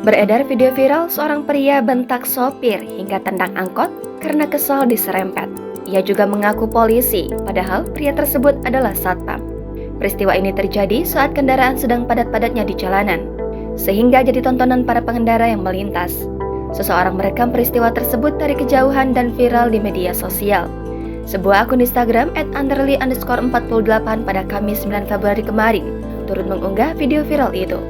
Beredar video viral seorang pria bentak sopir hingga tendang angkot karena kesal diserempet. Ia juga mengaku polisi, padahal pria tersebut adalah satpam. Peristiwa ini terjadi saat kendaraan sedang padat-padatnya di jalanan, sehingga jadi tontonan para pengendara yang melintas. Seseorang merekam peristiwa tersebut dari kejauhan dan viral di media sosial. Sebuah akun Instagram @underly_48 pada Kamis 9 Februari kemarin turut mengunggah video viral itu.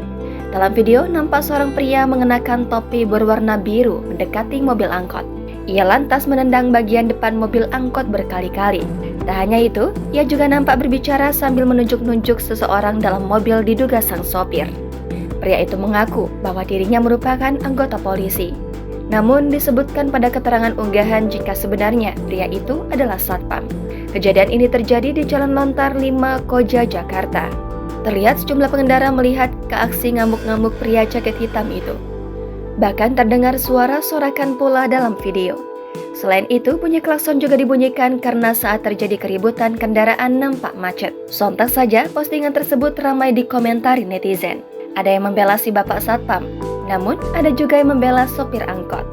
Dalam video, nampak seorang pria mengenakan topi berwarna biru mendekati mobil angkot. Ia lantas menendang bagian depan mobil angkot berkali-kali. Tak hanya itu, ia juga nampak berbicara sambil menunjuk-nunjuk seseorang dalam mobil diduga sang sopir. Pria itu mengaku bahwa dirinya merupakan anggota polisi. Namun disebutkan pada keterangan unggahan jika sebenarnya pria itu adalah satpam. Kejadian ini terjadi di Jalan Lontar 5 Koja, Jakarta. Terlihat sejumlah pengendara melihat ke aksi ngamuk-ngamuk pria jaket hitam itu. Bahkan terdengar suara sorakan pula dalam video. Selain itu, bunyi klakson juga dibunyikan karena saat terjadi keributan kendaraan nampak macet. Sontak saja postingan tersebut ramai dikomentari netizen. Ada yang membela si bapak satpam, namun ada juga yang membela sopir angkot.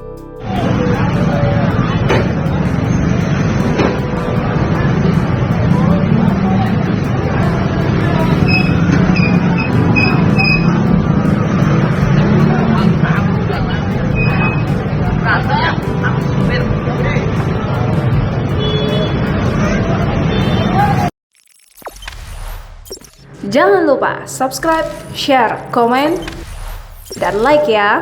Jangan lupa subscribe, share, komen, dan like ya.